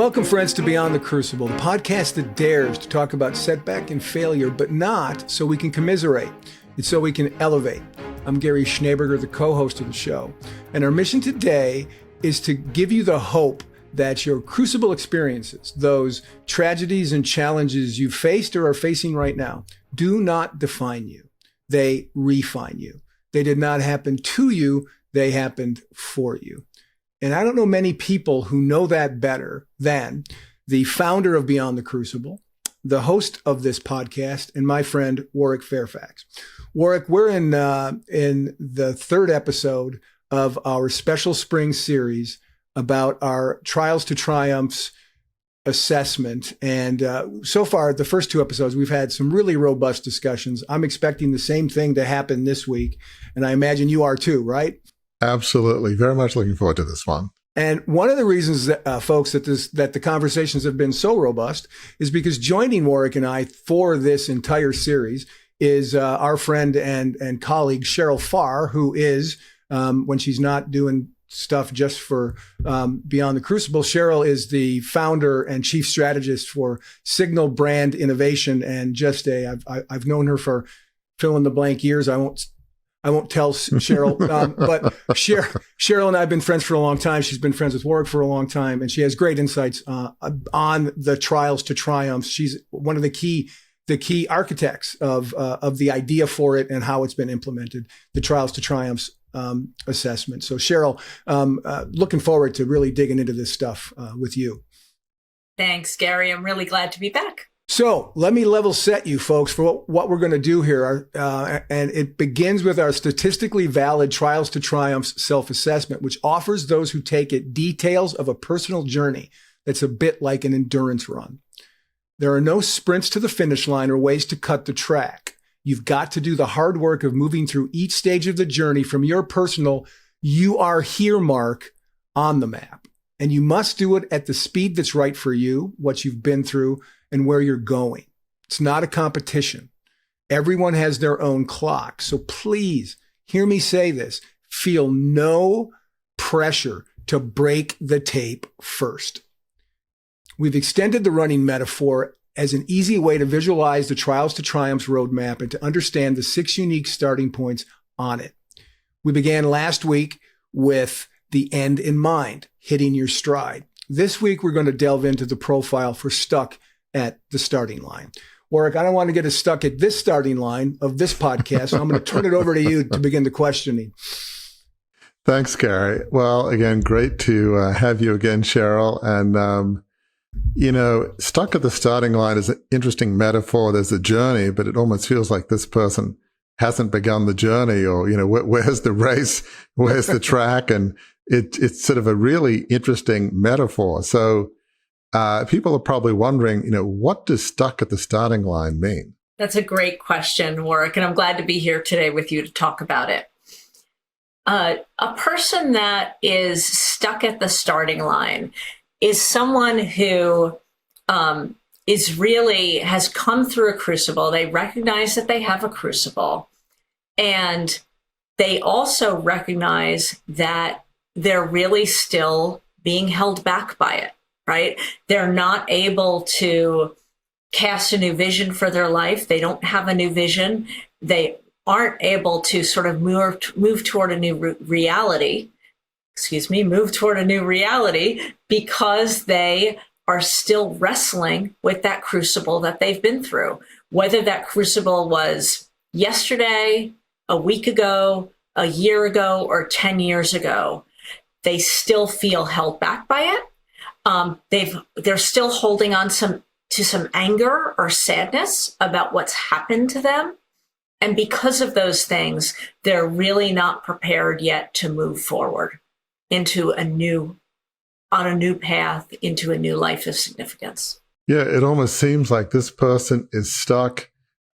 Welcome, friends, to Beyond the Crucible, the podcast that dares to talk about setback and failure, but not so we can commiserate. It's so we can elevate. I'm Gary Schneeberger, the co-host of the show, and our mission today is to give you the hope that your crucible experiences, those tragedies and challenges you faced or are facing right now, do not define you. They refine you. They did not happen to you. They happened for you. And I don't know many people who know that better than the founder of Beyond the Crucible, the host of this podcast, and my friend Warwick Fairfax. Warwick, we're in the third episode of our special spring series about our Trials to Triumphs assessment. And so far, the first two episodes, we've had some really robust discussions. I'm expecting the same thing to happen this week. And I imagine you are too, right? Absolutely. Very much looking forward to this one. And one of the reasons that, folks, that the conversations have been so robust is because joining Warwick and I for this entire series is our friend and colleague, Cheryl Farr, who is, when she's not doing stuff just for Beyond the Crucible, Cheryl is the founder and chief strategist for Signal Brand Innovation. And just I've known her for fill in the blank years. I won't tell Cheryl, but Cheryl and I have been friends for a long time. She's been friends with Warwick for a long time, and she has great insights on the Trials to Triumphs. She's one of the key architects of the idea for it and how it's been implemented, the Trials to Triumphs assessment. So Cheryl, looking forward to really digging into this stuff with you. Thanks, Gary. I'm really glad to be back. So let me level set you folks for what we're going to do here. And it begins with our statistically valid Trials to Triumphs self-assessment, which offers those who take it details of a personal journey that's a bit like an endurance run. There are no sprints to the finish line or ways to cut the track. You've got to do the hard work of moving through each stage of the journey from your personal "you are here" mark on the map. And you must do it at the speed that's right for you, what you've been through, and where you're going. It's not a competition. Everyone has their own clock. So please hear me say this. Feel no pressure to break the tape first. We've extended the running metaphor as an easy way to visualize the Trials to Triumphs roadmap and to understand the 6 unique starting points on it. We began last week with the end in mind, hitting your stride. This week, we're going to delve into the profile for stuck at the starting line. Warwick, I don't want to get us stuck at this starting line of this podcast, so I'm going to turn it over to you to begin the questioning. Thanks, Gary. Well, again, great to have you again, Cheryl. And, stuck at the starting line is an interesting metaphor. There's a journey, but it almost feels like this person hasn't begun the journey, or, where's the race? Where's the track? And it's sort of a really interesting metaphor. So, people are probably wondering, what does stuck at the starting line mean? That's a great question, Warwick, and I'm glad to be here today with you to talk about it. A person that is stuck at the starting line is someone who has come through a crucible. They recognize that they have a crucible, and they also recognize that they're really still being held back by it. Right? They're not able to cast a new vision for their life. They don't have a new vision. They aren't able to sort of move toward a new reality. Move toward a new reality because they are still wrestling with that crucible that they've been through. Whether that crucible was yesterday, a week ago, a year ago, or 10 years ago, they still feel held back by it. They're still holding on to some anger or sadness about what's happened to them. And because of those things, they're really not prepared yet to move forward into a new path, into a new life of significance. Yeah, it almost seems like this person is stuck.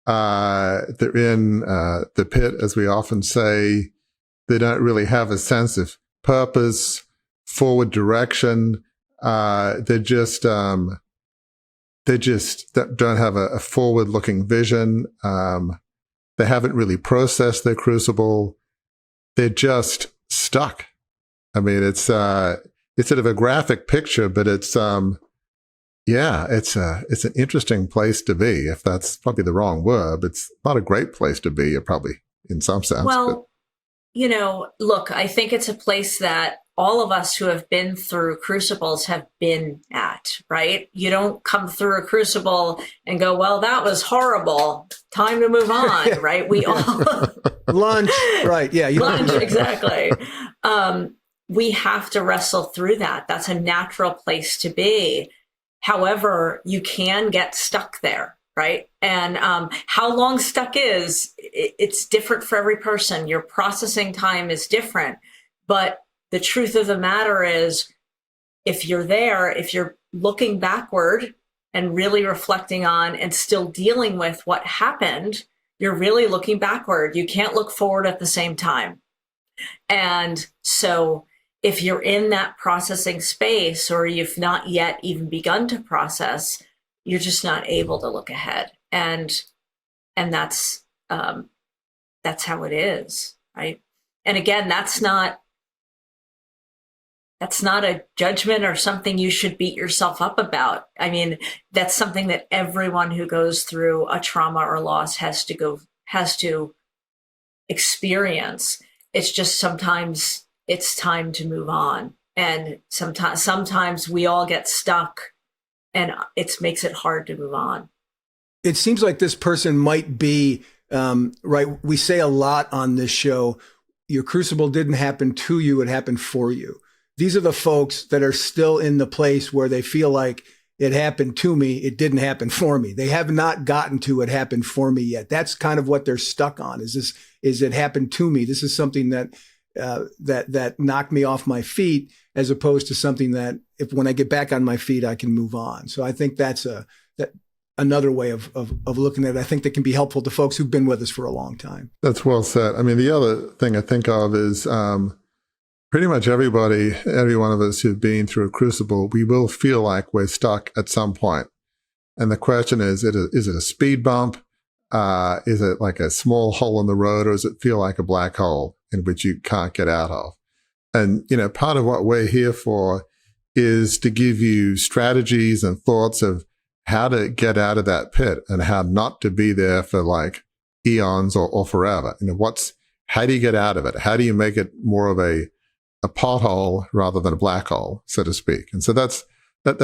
They're in the pit, as we often say. They don't really have a sense of purpose, forward direction. They just don't have a forward-looking vision. They haven't really processed their crucible. They're just stuck. I mean, it's sort of a graphic picture, but it's Yeah, it's an interesting place to be. If that's probably the wrong word, it's not a great place to be, probably in some sense. Well, look, I think it's a place that all of us who have been through crucibles have been at, right? You don't come through a crucible and go, well, that was horrible. Time to move on, right? We all Lunch, right? Yeah, lunch, exactly. We have to wrestle through that. That's a natural place to be. However, you can get stuck there, right? And how long stuck is, it's different for every person. Your processing time is different. But the truth of the matter is, if you're there, if you're looking backward and really reflecting on and still dealing with what happened, you're really looking backward. You can't look forward at the same time. And so if you're in that processing space, or you've not yet even begun to process, you're just not able to look ahead. And that's how it is, right? And again, that's not a judgment or something you should beat yourself up about. I mean, that's something that everyone who goes through a trauma or loss has to experience. It's just sometimes it's time to move on. And sometimes we all get stuck, and it makes it hard to move on. It seems like this person might be, right. We say a lot on this show, your crucible didn't happen to you, it happened for you. These are the folks that are still in the place where they feel like it happened to me, it didn't happen for me. They have not gotten to it happened for me yet. That's kind of what they're stuck on. Is it happened to me? This is something that knocked me off my feet, as opposed to something that when I get back on my feet, I can move on. So I think that's another way of looking at it. I think that can be helpful to folks who've been with us for a long time. That's well said. I mean, the other thing I think of is pretty much every one of us who've been through a crucible, we will feel like we're stuck at some point. And the question is it a speed bump? Is it like a small hole in the road, or does it feel like a black hole in which you can't get out of? And, part of what we're here for is to give you strategies and thoughts of how to get out of that pit and how not to be there for like eons or forever. How do you get out of it? How do you make it more of a pothole rather than a black hole, so to speak? And so that's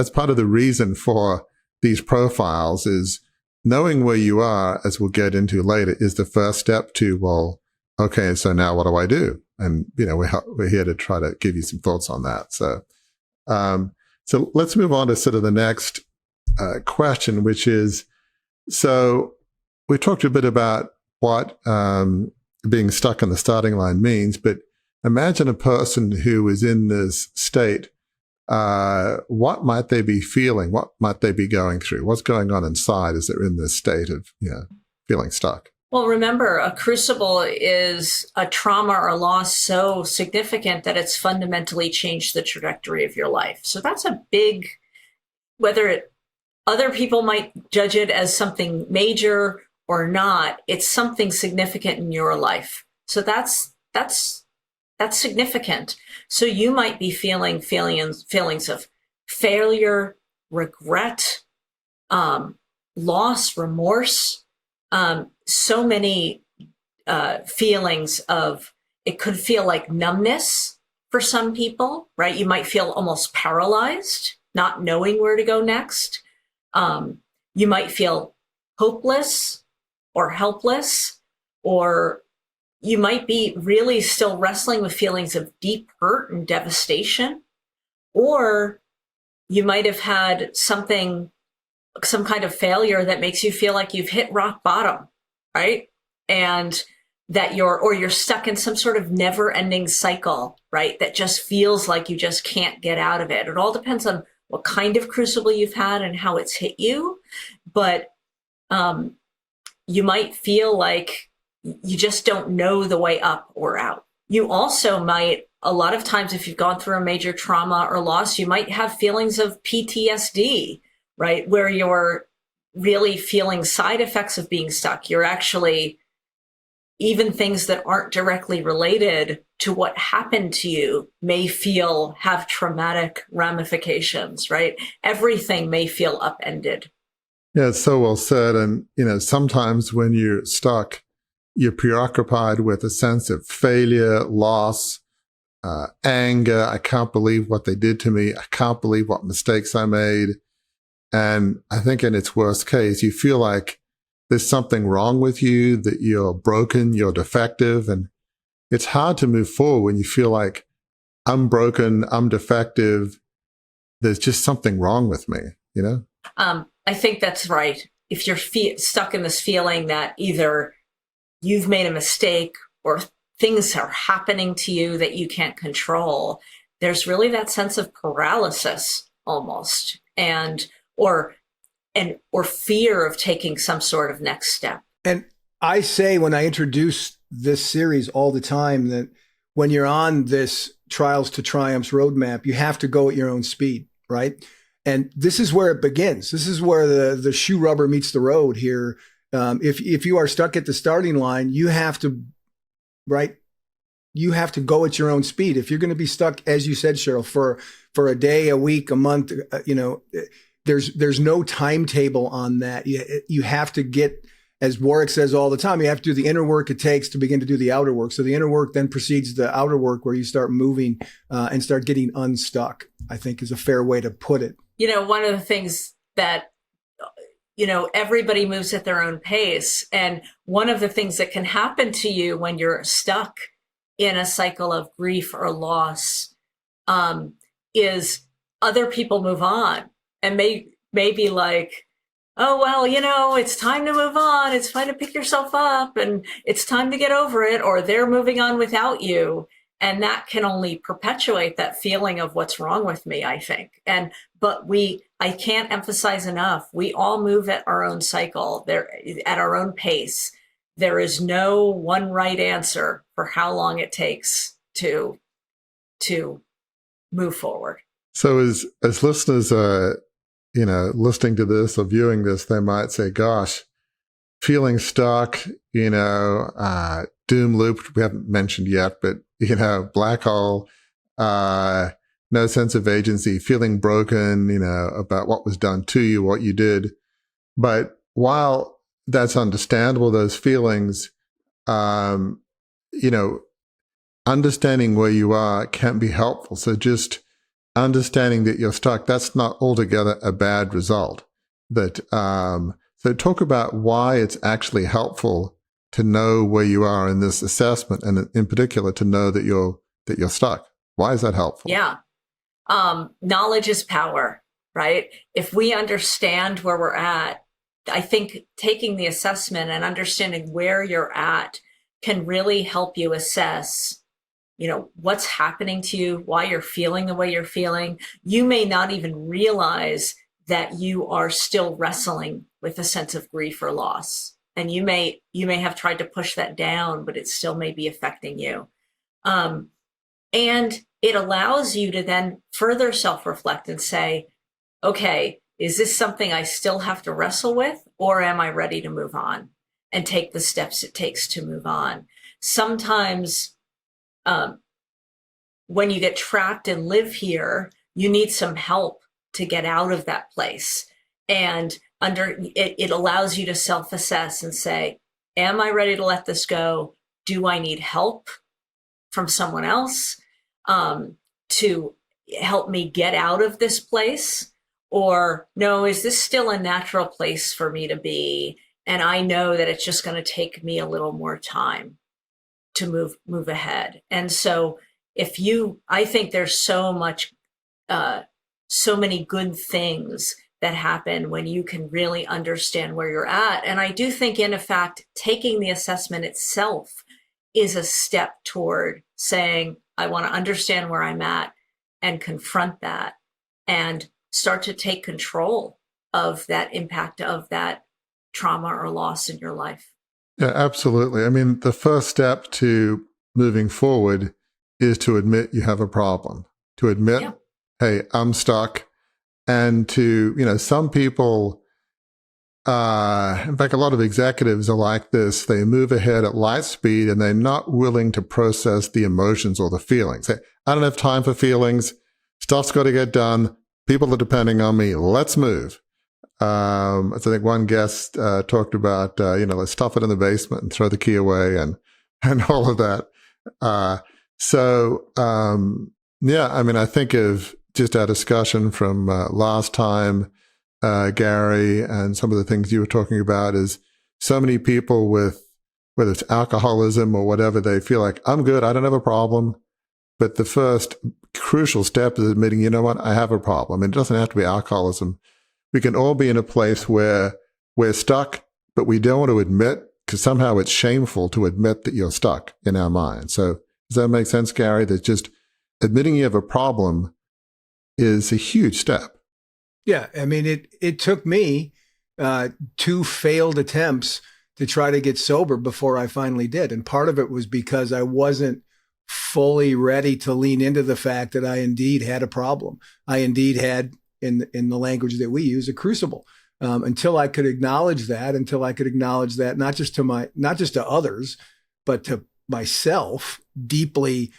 part of the reason for these profiles, is knowing where you are, as we'll get into later, is the first step to, well, okay, so now what do I do? And, we're here to try to give you some thoughts on that. So let's move on to sort of the next question, which is, so we talked a bit about what being stuck in the starting line means, but imagine a person who is in this state. What might they be feeling? What might they be going through? What's going on inside as they're in this state of feeling stuck? Well, remember, a crucible is a trauma or loss so significant that it's fundamentally changed the trajectory of your life. So that's a big, other people might judge it as something major or not, it's something significant in your life. So that's significant. So you might be feeling feelings of failure, regret, loss, remorse, so many feelings of, it could feel like numbness for some people, right? You might feel almost paralyzed, not knowing where to go next. You might feel hopeless or helpless, or you might be really still wrestling with feelings of deep hurt and devastation, or you might have had some kind of failure that makes you feel like you've hit rock bottom, right? And that you're stuck in some sort of never-ending cycle, right? That just feels like you just can't get out of it. It all depends on what kind of crucible you've had and how it's hit you. But you might feel like you just don't know the way up or out. You also might, a lot of times, if you've gone through a major trauma or loss, you might have feelings of PTSD, right? Where you're really feeling side effects of being stuck. You're actually even things that aren't directly related to what happened to you may have traumatic ramifications, right? Everything may feel upended. Yeah, it's so well said. And, sometimes when you're stuck, you're preoccupied with a sense of failure, loss, anger. I can't believe what they did to me. I can't believe what mistakes I made. And I think in its worst case, you feel like there's something wrong with you, that you're broken, you're defective. And it's hard to move forward when you feel like I'm broken, I'm defective. There's just something wrong with me, I think that's right. If you're stuck in this feeling that either you've made a mistake or things are happening to you that you can't control, there's really that sense of paralysis almost, or fear of taking some sort of next step. And I say when I introduce this series all the time that when you're on this Trials to Triumphs roadmap, you have to go at your own speed, right? And this is where it begins. This is where the shoe rubber meets the road here. If you are stuck at the starting line, you have to, right? You have to go at your own speed. If you're going to be stuck, as you said, Cheryl, for a day, a week, a month, there's no timetable on that. You have to get, as Warwick says all the time, you have to do the inner work it takes to begin to do the outer work. So the inner work then precedes the outer work, where you start moving and start getting unstuck, I think is a fair way to put it. One of the things that, everybody moves at their own pace. And one of the things that can happen to you when you're stuck in a cycle of grief or loss is other people move on and may be like, oh, well, it's time to move on. It's time to pick yourself up and it's time to get over it, or they're moving on without you. And that can only perpetuate that feeling of what's wrong with me, I think. But I can't emphasize enough, we all move at our own cycle, at our own pace. There is no one right answer for how long it takes to move forward. So as listeners are, listening to this or viewing this, they might say, gosh, feeling stuck, doom loop, we haven't mentioned yet, but, black hole, no sense of agency, feeling broken, about what was done to you, what you did. But while that's understandable, those feelings, understanding where you are can be helpful. So just understanding that you're stuck, that's not altogether a bad result. So talk about why it's actually helpful to know where you are in this assessment, and in particular to know that you're stuck. Why is that helpful? Yeah. Knowledge is power, right? If we understand where we're at, I think taking the assessment and understanding where you're at can really help you assess, what's happening to you, why you're feeling the way you're feeling. You may not even realize that you are still wrestling with a sense of grief or loss. And you may have tried to push that down, but it still may be affecting you. And it allows you to then further self-reflect and say, okay, is this something I still have to wrestle with, or am I ready to move on and take the steps it takes to move on? Sometimes when you get trapped and live here, you need some help to get out of that place. And it allows you to self-assess and say, am I ready to let this go? Do I need help from someone else to help me get out of this place? Or no, is this still a natural place for me to be? And I know that it's just going to take me a little more time to move ahead. And so I think there's so many good things that happen when you can really understand where you're at. And I do think, in effect, taking the assessment itself is a step toward saying, I want to understand where I'm at and confront that and start to take control of that impact of that trauma or loss in your life. Yeah, absolutely. I mean, the first step to moving forward is to admit you have a problem, to admit, hey, I'm stuck. And to, some people, in fact, a lot of executives are like this. They move ahead at light speed and they're not willing to process the emotions or the feelings. I don't have time for feelings. Stuff's got to get done. People are depending on me. Let's move. As I think one guest talked about, let's stuff it in the basement and throw the key away and all of that. I think of just our discussion from last time, Gary, and some of the things you were talking about is so many people with, whether it's alcoholism or whatever, they feel like, I'm good, I don't have a problem. But the first crucial step is admitting, you know what, I have a problem. And it doesn't have to be alcoholism. We can all be in a place where we're stuck, but we don't want to admit, because somehow it's shameful to admit that you're stuck in our mind. So does that make sense, Gary? That just admitting you have a problem is a huge step. Yeah. I mean, it took me 2 failed attempts to try to get sober before I finally did. And part of it was because I wasn't fully ready to lean into the fact that I indeed had a problem. I indeed had, in the language that we use, a crucible. Until I could acknowledge that, not just to others, but to myself, deeply,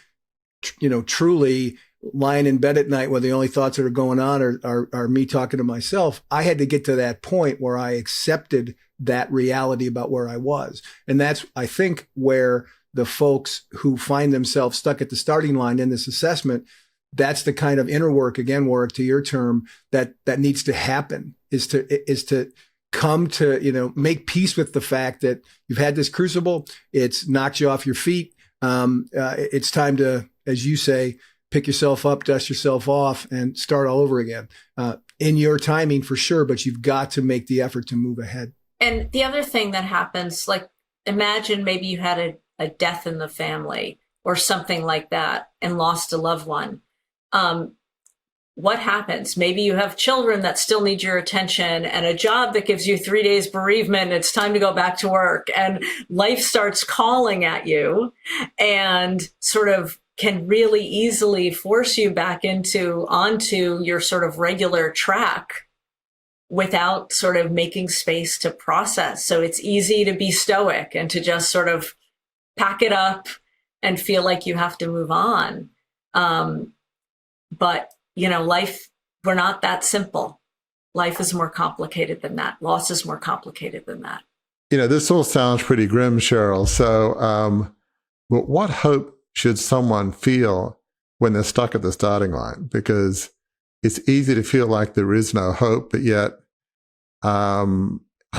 truly lying in bed at night where the only thoughts that are going on are me talking to myself. I had to get to that point where I accepted that reality about where I was. And that's, I think, where the folks who find themselves stuck at the starting line in this assessment, that's the kind of inner work, again, Warwick, to your term, that needs to happen, is to come to, make peace with the fact that you've had this crucible. It's knocked you off your feet. It's time to, as you say, pick yourself up, dust yourself off, and start all over again. In your timing, for sure, but you've got to make the effort to move ahead. And the other thing that happens, like, imagine maybe you had a death in the family or something like that and lost a loved one. What happens? Maybe you have children that still need your attention and a job that gives you 3 days bereavement. And it's time to go back to work, and life starts calling at you and sort of can really easily force you back onto your sort of regular track without sort of making space to process. So it's easy to be stoic and to just sort of pack it up and feel like you have to move on. But, life, we're not that simple. Life is more complicated than that. Loss is more complicated than that. This all sounds pretty grim, Cheryl. So, but what hope should someone feel when they're stuck at the starting line? Because it's easy to feel like there is no hope, but yet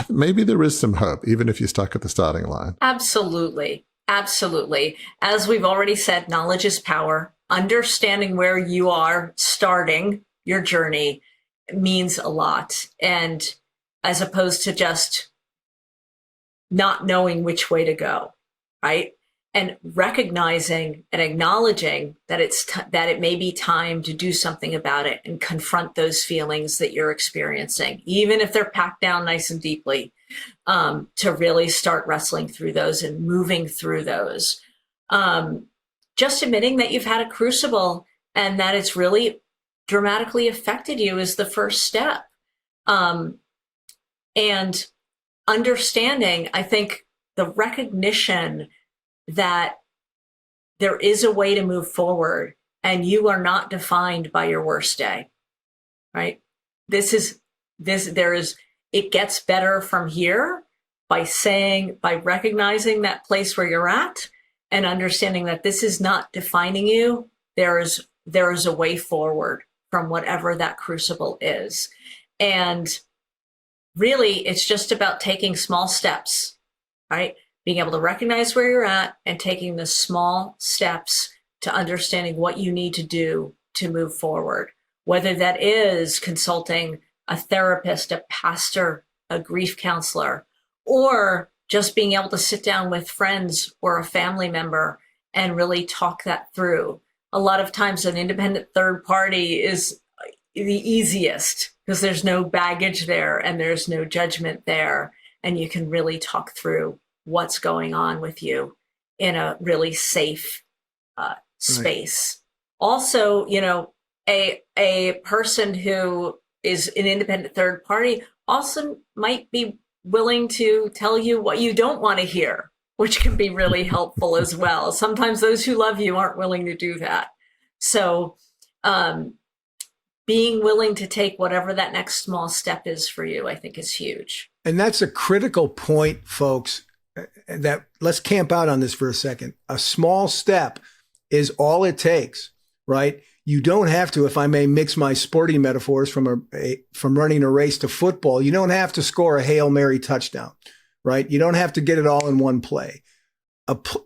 maybe there is some hope, even if you're stuck at the starting line. Absolutely. Absolutely. As we've already said, knowledge is power. Understanding where you are starting your journey means a lot. And as opposed to just not knowing which way to go, right? And recognizing and acknowledging that that it may be time to do something about it and confront those feelings that you're experiencing, even if they're packed down nice and deeply, to really start wrestling through those and moving through those. Just admitting that you've had a crucible and that it's really dramatically affected you is the first step. And understanding, I think, the recognition that there is a way to move forward and you are not defined by your worst day, right? It gets better from here by recognizing that place where you're at and understanding that this is not defining you. There is a way forward from whatever that crucible is. And really, it's just about taking small steps, right? Being able to recognize where you're at and taking the small steps to understanding what you need to do to move forward, whether that is consulting a therapist, a pastor, a grief counselor, or just being able to sit down with friends or a family member and really talk that through. A lot of times an independent third party is the easiest because there's no baggage there and there's no judgment there. And you can really talk through what's going on with you in a really safe space. Right. Also, a person who is an independent third party also might be willing to tell you what you don't want to hear, which can be really helpful as well. Sometimes those who love you aren't willing to do that. So being willing to take whatever that next small step is for you, I think is huge. And that's a critical point, folks, that let's camp out on this for a second. A small step is all it takes, right? You don't have to, if I may mix my sporting metaphors from running a race to football, you don't have to score a Hail Mary touchdown, right? You don't have to get it all in one play.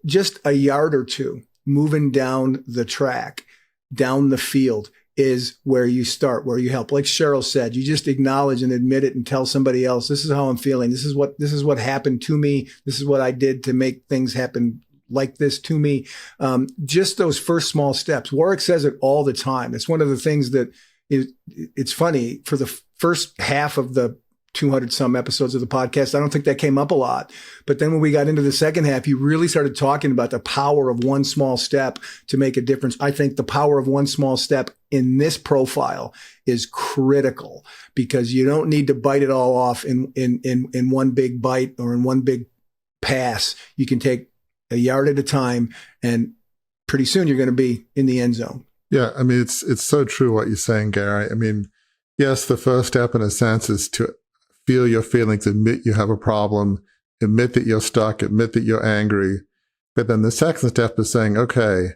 Just a yard or two moving down the track, down the field is where you start, where you help. Like Cheryl said, you just acknowledge and admit it and tell somebody else, this is how I'm feeling. This is what happened to me. This is what I did to make things happen like this to me. Just those first small steps. Warwick says it all the time. It's one of the things that it's funny. For the first half of the 200 some episodes of the podcast, I don't think that came up a lot. But then when we got into the second half, you really started talking about the power of one small step to make a difference. I think the power of one small step in this profile is critical, because you don't need to bite it all off in one big bite or in one big pass. You can take a yard at a time, and pretty soon you're going to be in the end zone. Yeah, I mean, it's so true what you're saying, Gary. I mean, yes, the first step in a sense is to feel your feelings, admit you have a problem, admit that you're stuck, admit that you're angry. But then the second step is saying, okay,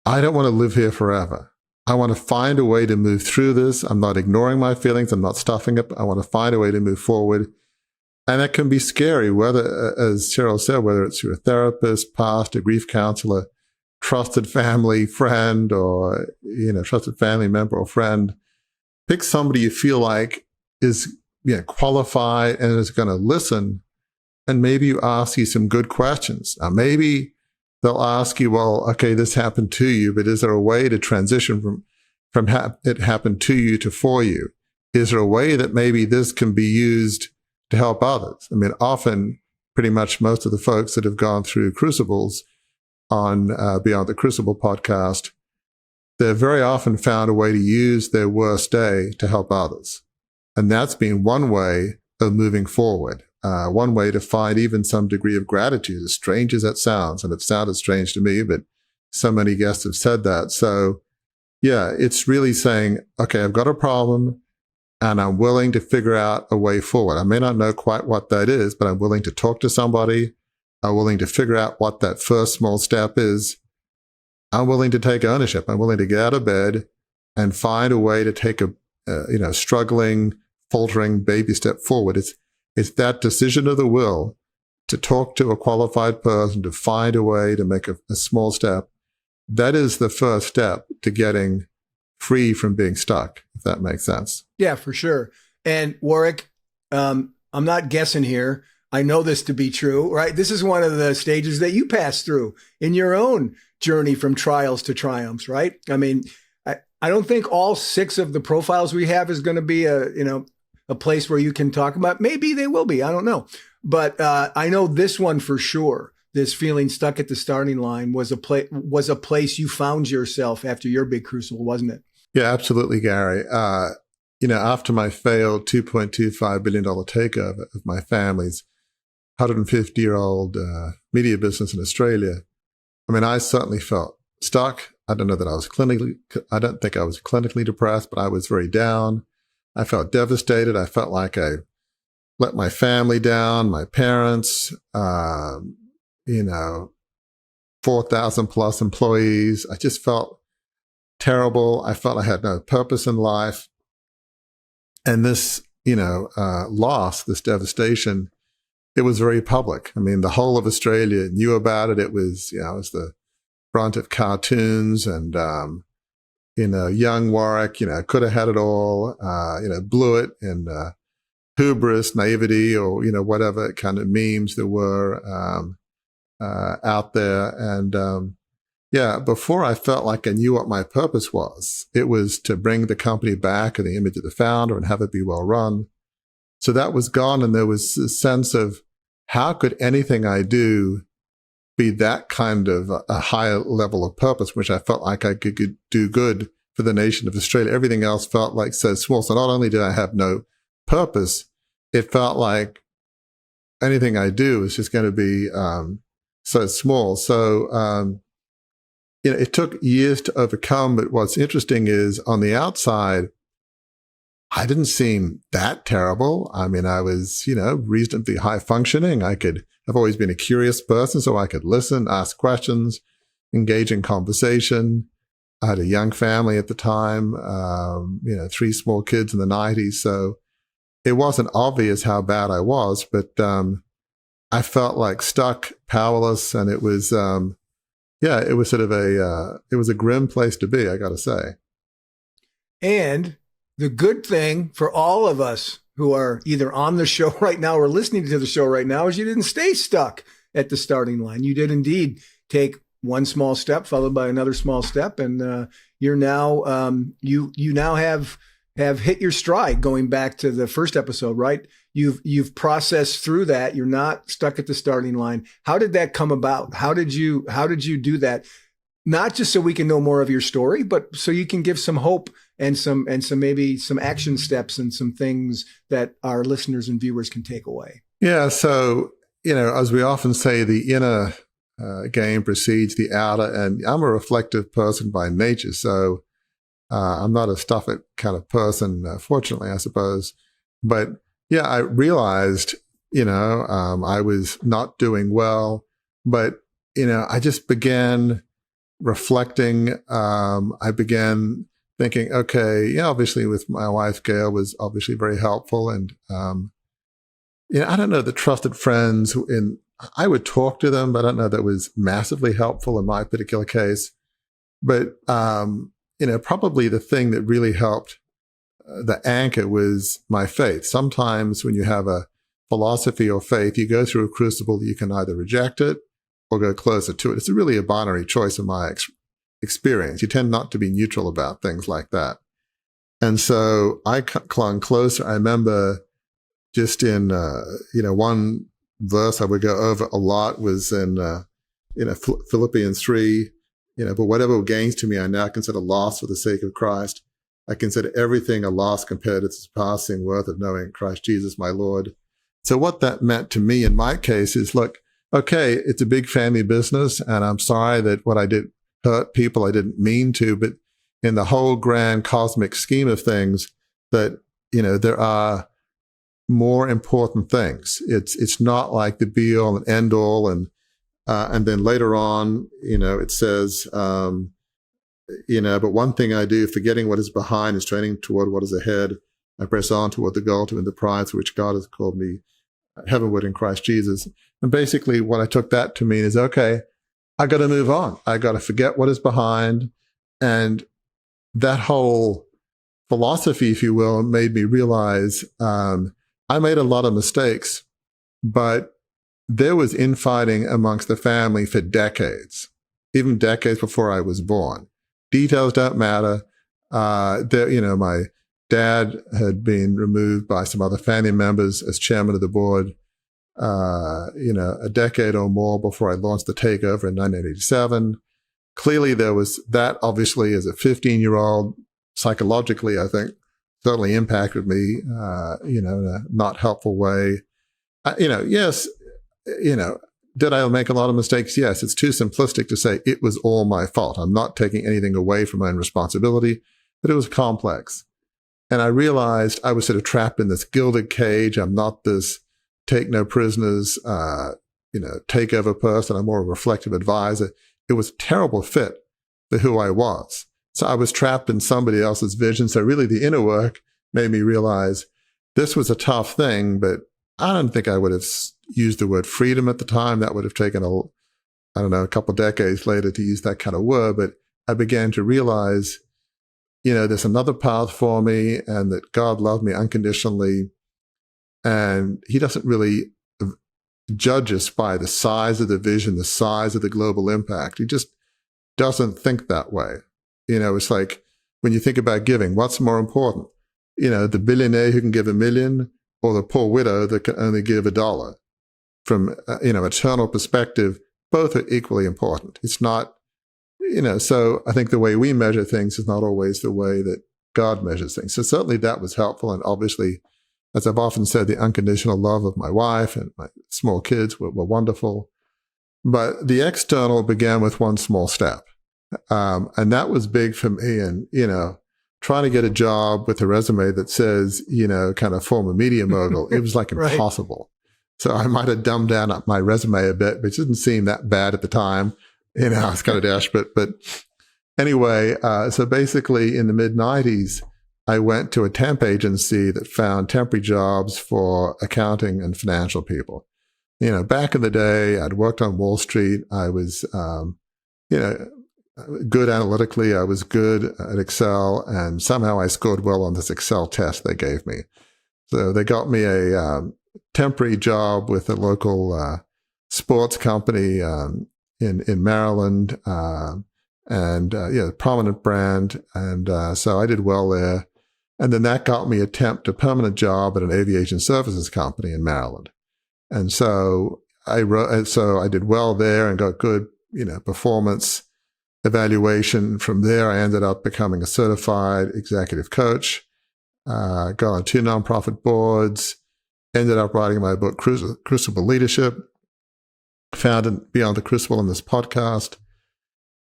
I don't want to live here forever. I want to find a way to move through this. I'm not ignoring my feelings. I'm not stuffing it. I want to find a way to move forward. And that can be scary, whether, as Cheryl said, whether it's through a therapist, pastor, grief counselor, trusted family friend, or, trusted family member or friend. Pick somebody you feel like is qualified and is going to listen, and maybe you ask you some good questions. Now, maybe they'll ask you, well, okay, this happened to you, but is there a way to transition from it happened to you to for you? Is there a way that maybe this can be used to help others? I mean, often, pretty much most of the folks that have gone through Crucibles on Beyond the Crucible podcast, they've very often found a way to use their worst day to help others. And that's been one way of moving forward, one way to find even some degree of gratitude, as strange as that sounds. And it sounded strange to me, but so many guests have said that. So yeah, it's really saying, okay, I've got a problem and I'm willing to figure out a way forward. I may not know quite what that is, but I'm willing to talk to somebody. I'm willing to figure out what that first small step is. I'm willing to take ownership. I'm willing to get out of bed and find a way to take a, struggling, faltering baby step forward. It's that decision of the will to talk to a qualified person, to find a way to make a small step. That is the first step to getting free from being stuck, if that makes sense. Yeah, for sure. And Warwick, I'm not guessing here. I know this to be true, right? This is one of the stages that you passed through in your own journey from trials to triumphs, right? I mean, I don't think all 6 of the profiles we have is going to be a place where you can talk about. Maybe they will be. I don't know. But I know this one for sure. This feeling stuck at the starting line was a place you found yourself after your big crucible, wasn't it? Yeah, absolutely, Gary. After my failed $2.25 billion takeover of my family's 150-year-old media business in Australia, I mean, I certainly felt stuck. I don't think I was clinically depressed, but I was very down. I felt devastated. I felt like I let my family down, my parents, 4,000 plus employees. I just felt terrible. I felt I had no purpose in life. And this, loss, this devastation, it was very public. I mean, the whole of Australia knew about it. It was, it was the brunt of cartoons and, young Warwick, could have had it all, blew it in hubris, naivety, or, whatever kind of memes there were out there. And before I felt like I knew what my purpose was, it was to bring the company back in the image of the founder and have it be well run. So that was gone. And there was a sense of, how could anything I do be that kind of a higher level of purpose, which I felt like I could do good for the nation of Australia. Everything else felt like so small. So not only did I have no purpose, it felt like anything I do is just going to be so small. So, it took years to overcome. But what's interesting is on the outside, I didn't seem that terrible. I mean, I was, reasonably high functioning. I've always been a curious person, so I could listen, ask questions, engage in conversation. I had a young family at the time, 3 small kids in the 90s. So it wasn't obvious how bad I was, but I felt like stuck, powerless, and it was, it was sort of it was a grim place to be, I got to say. And the good thing for all of us who are either on the show right now or listening to the show right now is you didn't stay stuck at the starting line. You did indeed take one small step followed by another small step, and you're now you now have hit your stride. Going back to the first episode, right? You've processed through that. You're not stuck at the starting line. How did that come about? How did you do that? Not just so we can know more of your story, but so you can give some hope and some maybe some action steps and some things that our listeners and viewers can take away. Yeah. So, as we often say, the inner game precedes the outer, and I'm a reflective person by nature. So I'm not a stuff it kind of person, fortunately, I suppose. But yeah, I realized, I was not doing well, but, I just began reflecting. I began thinking, okay, obviously with my wife, Gail was obviously very helpful. And, I don't know, the trusted friends I would talk to them, but I don't know that was massively helpful in my particular case. But, probably the thing that really helped the anchor was my faith. Sometimes when you have a philosophy or faith, you go through a crucible that you can either reject it or go closer to it. It's really a binary choice in my experience. You tend not to be neutral about things like that. And so I clung closer. I remember just in, one verse I would go over a lot was in, Philippians 3, but whatever gains to me, I now consider loss for the sake of Christ. I consider everything a loss compared to the surpassing worth of knowing Christ Jesus, my Lord. So what that meant to me in my case is, look, okay, it's a big family business, and I'm sorry that what I did hurt people. I didn't mean to, but in the whole grand cosmic scheme of things, that, there are more important things. It's not like the be all and end all. And then later on, it says, but one thing I do, forgetting what is behind and straining toward what is ahead, I press on toward the goal to win the prize for which God has called me heavenward in Christ Jesus. And basically what I took that to mean is, okay, I got to move on. I got to forget what is behind. And that whole philosophy, if you will, made me realize I made a lot of mistakes, but there was infighting amongst the family for decades, even decades before I was born. Details don't matter. My dad had been removed by some other family members as chairman of the board, a decade or more before I launched the takeover in 1987. Clearly, there was that, obviously, as a 15-year-old, psychologically, I think, certainly impacted me, in a not helpful way. Yes, did I make a lot of mistakes? Yes. It's too simplistic to say it was all my fault. I'm not taking anything away from my own responsibility, but it was complex. And I realized I was sort of trapped in this gilded cage. I'm not this take no prisoners, takeover person. I'm more a reflective advisor. It was a terrible fit for who I was. So I was trapped in somebody else's vision. So really the inner work made me realize this was a tough thing, but I don't think I would have used the word freedom at the time. That would have taken a couple of decades later to use that kind of word. But I began to realize, there's another path for me, and that God loved me unconditionally. And he doesn't really judge us by the size of the vision, the size of the global impact. He just doesn't think that way. It's like when you think about giving, what's more important? The billionaire who can give $1 million, or the poor widow that can only give $1. From, eternal perspective, both are equally important. It's not, so I think the way we measure things is not always the way that God measures things. So certainly that was helpful. And obviously as I've often said, the unconditional love of my wife and my small kids were wonderful. But the external began with one small step. And that was big for me. And, trying to get a job with a resume that says, kind of former media mogul, it was like Right. impossible. So I might have dumbed down my resume a bit, which didn't seem that bad at the time. I was kind of desperate. But anyway, so basically in the mid-90s, I went to a temp agency that found temporary jobs for accounting and financial people. Back in the day, I'd worked on Wall Street. I was, good analytically. I was good at Excel, and somehow I scored well on this Excel test they gave me. So they got me a temporary job with a local sports company in Maryland, and prominent brand. And so I did well there. And then that got me a temp to permanent job at an aviation services company in Maryland. And so I did well there and got good, performance evaluation. From there, I ended up becoming a certified executive coach, got on 2 nonprofit boards, ended up writing my book, Crucible Leadership, founded Beyond the Crucible in this podcast.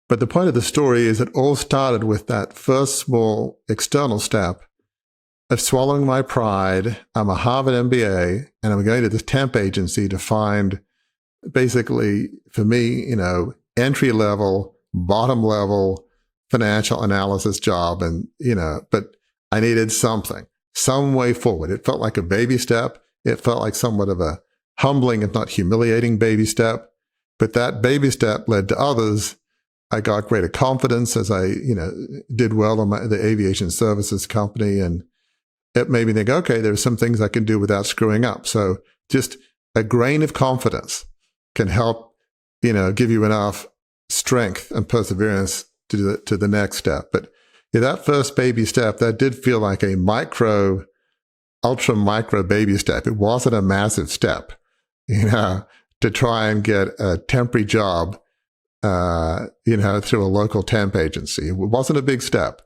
But the point of the story is it all started with that first small external step of swallowing my pride. I'm a Harvard MBA, and I'm going to this temp agency to find, basically, for me, entry-level, bottom-level financial analysis job. And, but I needed something, some way forward. It felt like a baby step. It felt like somewhat of a humbling, if not humiliating, baby step. But that baby step led to others. I got greater confidence as I, did well on the aviation services company. And it made me think, okay, there's some things I can do without screwing up. So just a grain of confidence can help, give you enough strength and perseverance to the next step. But that first baby step, that did feel like a ultra micro baby step. It wasn't a massive step, to try and get a temporary job, through a local temp agency. It wasn't a big step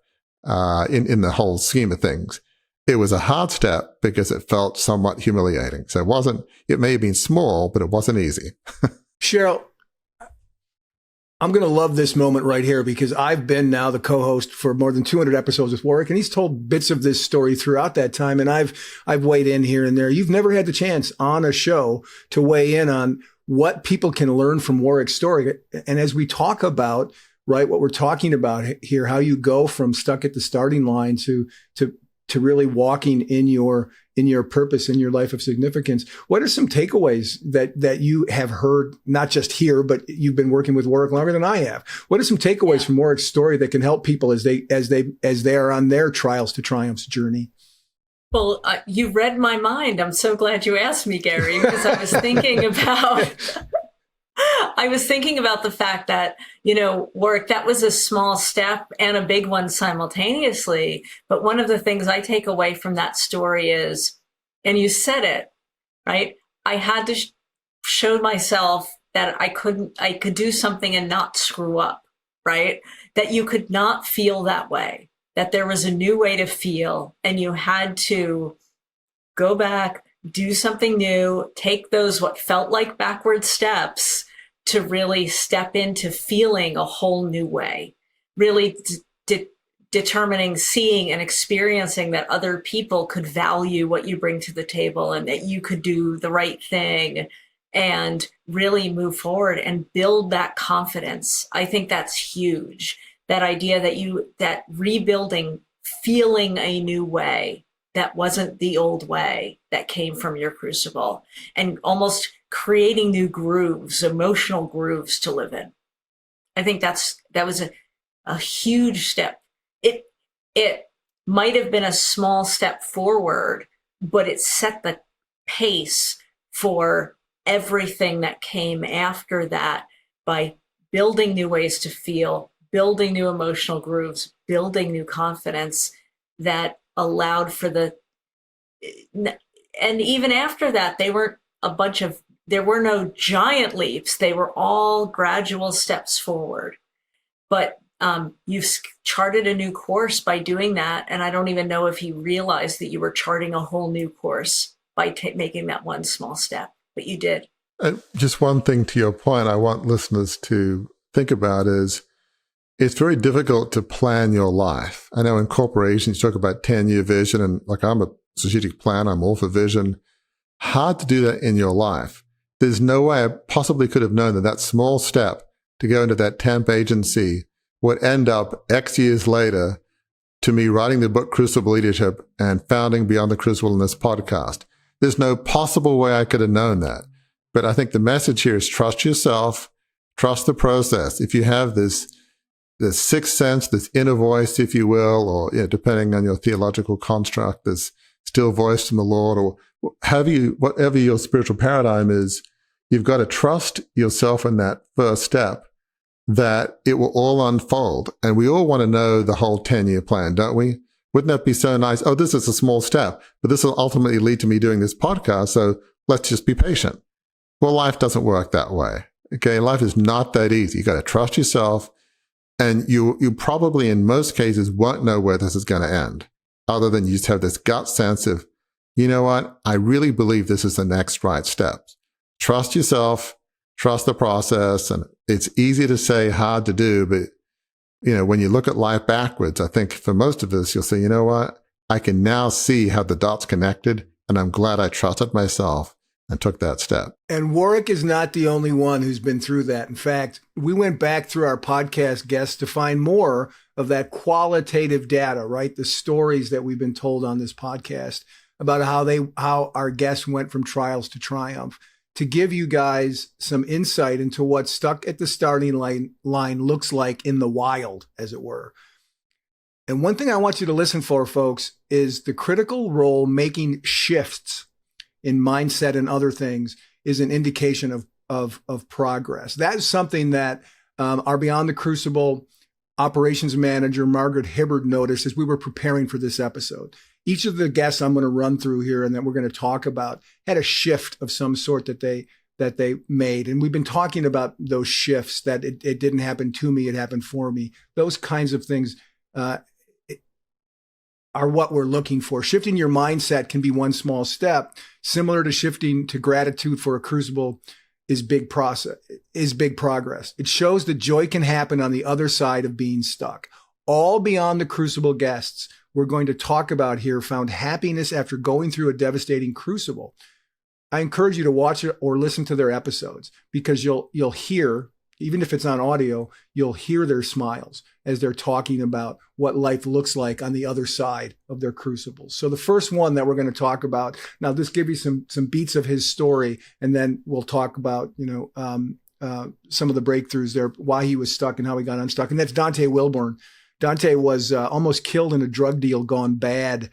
in the whole scheme of things. It was a hard step because it felt somewhat humiliating. So it may have been small, but it wasn't easy. Cheryl, I'm going to love this moment right here because I've been now the co-host for more than 200 episodes with Warwick, and he's told bits of this story throughout that time. And I've weighed in here and there. You've never had the chance on a show to weigh in on what people can learn from Warwick's story. And as we talk about, right, what we're talking about here, how you go from stuck at the starting line to really walking in your purpose, in your life of significance. What are some takeaways that you have heard, not just here, but you've been working with Warwick longer than I have? What are some takeaways from Warwick's story that can help people as they are on their trials to triumphs journey? Well, you read my mind. I'm so glad you asked me, Gary, because I was thinking about the fact that, Warwick, that was a small step and a big one simultaneously. But one of the things I take away from that story is, and you said it, right? I had to show myself that I could do something and not screw up, right? That you could not feel that way, that there was a new way to feel, and you had to go back, do something new, take those what felt like backward steps to really step into feeling a whole new way, really determining, seeing and experiencing that other people could value what you bring to the table and that you could do the right thing and really move forward and build that confidence. I think that's huge. That idea that rebuilding, feeling a new way that wasn't the old way that came from your crucible, and almost creating new grooves, emotional grooves to live in. I think that was a huge step. It might have been a small step forward, but it set the pace for everything that came after that by building new ways to feel, building new emotional grooves, building new confidence that allowed for and even after that, there were no giant leaps. They were all gradual steps forward. But You've charted a new course by doing that. And I don't even know if you realized that you were charting a whole new course by making that one small step, but you did. Just one thing to your point I want listeners to think about is it's very difficult to plan your life. I know in corporations you talk about 10-year vision, and like I'm a strategic planner, I'm all for vision. Hard to do that in your life. There's no way I possibly could have known that that small step to go into that temp agency would end up X years later to me writing the book Crucible Leadership and founding Beyond the Crucible in this podcast. There's no possible way I could have known that. But I think the message here is trust yourself, trust the process. If you have this sixth sense, this inner voice, if you will, or depending on your theological construct, this still voice from the Lord, or whatever your spiritual paradigm is, you've got to trust yourself in that first step that it will all unfold. And we all want to know the whole 10-year plan, don't we? Wouldn't that be so nice? Oh, this is a small step, but this will ultimately lead to me doing this podcast. So let's just be patient. Well, life doesn't work that way. Okay. Life is not that easy. You got to trust yourself, and you probably in most cases won't know where this is going to end, other than you just have this gut sense of, you know what? I really believe this is the next right step. Trust yourself, trust the process. And it's easy to say, hard to do. But, when you look at life backwards, I think for most of us, you'll say, you know what? I can now see how the dots connected. And I'm glad I trusted myself and took that step. And Warwick is not the only one who's been through that. In fact, we went back through our podcast guests to find more of that qualitative data, right? The stories that we've been told on this podcast about how our guests went from trials to triumph, to give you guys some insight into what stuck at the starting line looks like in the wild, as it were. And one thing I want you to listen for, folks, is the critical role making shifts in mindset and other things is an indication of progress. That is something that our Beyond the Crucible operations manager, Margaret Hibbard, noticed as we were preparing for this episode. Each of the guests I'm going to run through here and that we're going to talk about had a shift of some sort that they made. And we've been talking about those shifts, that it didn't happen to me, it happened for me. Those kinds of things are what we're looking for. Shifting your mindset can be one small step, similar to shifting to gratitude for a crucible is big progress. It shows that joy can happen on the other side of being stuck. All Beyond the Crucible guests we're going to talk about here found happiness after going through a devastating crucible. I encourage you to watch it or listen to their episodes, because you'll hear, even if it's on audio, you'll hear their smiles as they're talking about what life looks like on the other side of their crucibles. So the first one that we're going to talk about, now this give you some beats of his story, and then we'll talk about, some of the breakthroughs there, why he was stuck and how he got unstuck. And that's Dante Wilburn. Dante was almost killed in a drug deal gone bad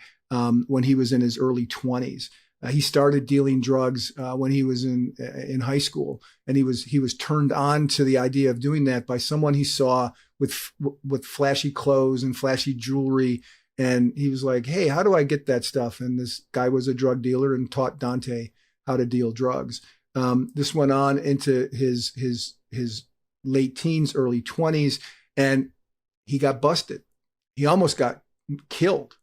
when he was in his early 20s. He started dealing drugs when he was in high school, and he was turned on to the idea of doing that by someone he saw with flashy clothes and flashy jewelry, and he was like, "Hey, how do I get that stuff?" And this guy was a drug dealer and taught Dante how to deal drugs. This went on into his late teens, early 20s, and he got busted. He almost got killed.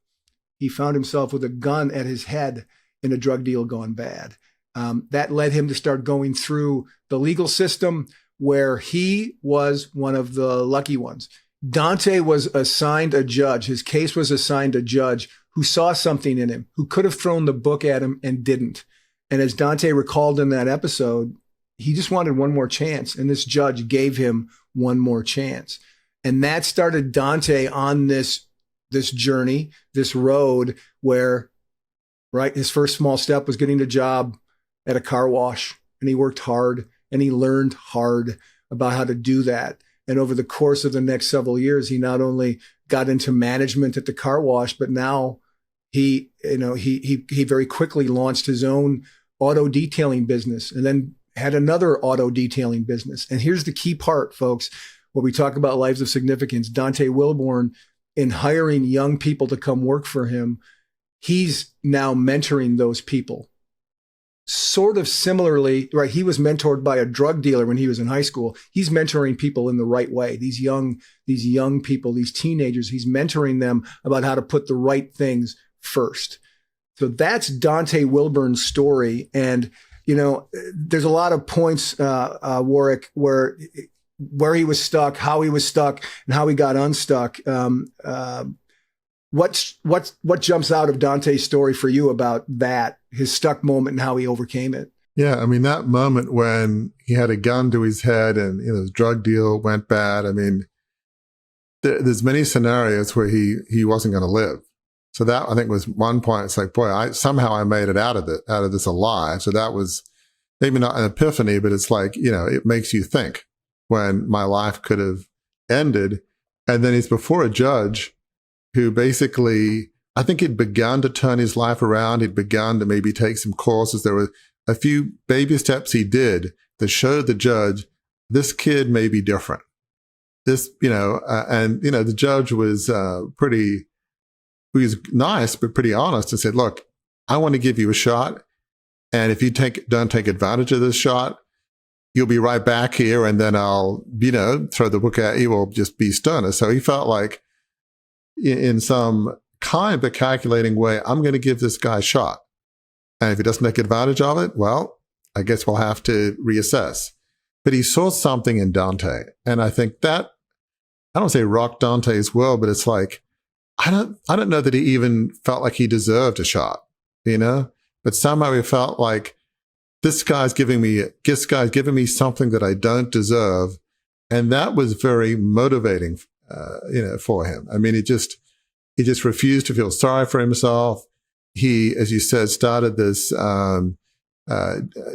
He found himself with a gun at his head in a drug deal gone bad. That led him to start going through the legal system, where he was one of the lucky ones. Dante was assigned a judge. His case was assigned a judge who saw something in him, who could have thrown the book at him and didn't. And as Dante recalled in that episode, he just wanted one more chance. And this judge gave him one more chance. And that started Dante on this journey, this road where, right, his first small step was getting a job at a car wash. And he worked hard and he learned hard about how to do that. And over the course of the next several years, he not only got into management at the car wash, but now he very quickly launched his own auto detailing business, and then had another auto detailing business. And here's the key part, folks. When we talk about lives of significance, Dante Wilburn, in hiring young people to come work for him, he's now mentoring those people sort of similarly, right? He was mentored by a drug dealer when he was in high school. He's mentoring people in the right way. These young people, these teenagers, he's mentoring them about how to put the right things first. So that's Dante Wilburn's story. And, there's a lot of points, Warwick, where he was stuck, how he was stuck, and how he got unstuck. What jumps out of Dante's story for you about that, his stuck moment and how he overcame it? Yeah, I mean, that moment when he had a gun to his head and his drug deal went bad. I mean, there's many scenarios where he wasn't going to live. So that, I think, was one point. It's like, boy, somehow I made it out of this alive. So that was maybe not an epiphany, but it's like, it makes you think when my life could have ended. And then he's before a judge who basically, I think he'd begun to turn his life around. He'd begun to maybe take some courses. There were a few baby steps he did that showed the judge, this kid may be different. This, the judge was he was nice, but pretty honest, and said, look, I want to give you a shot. And if you don't take advantage of this shot, you'll be right back here. And then I'll, throw the book at you or just be sterner. So he felt like in some kind but calculating way, I'm going to give this guy a shot. And if he doesn't take advantage of it, well, I guess we'll have to reassess. But he saw something in Dante. And I think that, I don't say rocked Dante's world, but it's like, I don't know that he even felt like he deserved a shot, but somehow he felt like this guy's giving me something that I don't deserve. And that was very motivating, for him. I mean, he just refused to feel sorry for himself. He, as you said, started this,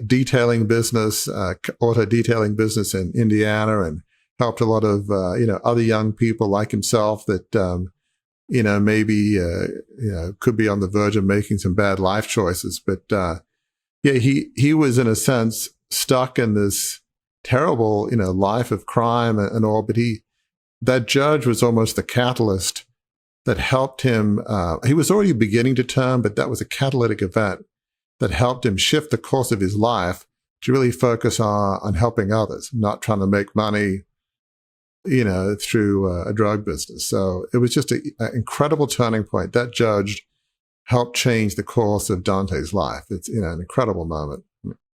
detailing business, auto detailing business in Indiana, and helped a lot of, other young people like himself that, maybe, could be on the verge of making some bad life choices. But, he was in a sense stuck in this terrible, life of crime and all, but that judge was almost the catalyst that helped him. He was already beginning to turn, but that was a catalytic event that helped him shift the course of his life to really focus on helping others, not trying to make money, through a drug business. So it was just an incredible turning point. That judge helped change the course of Dante's life. It's, an incredible moment.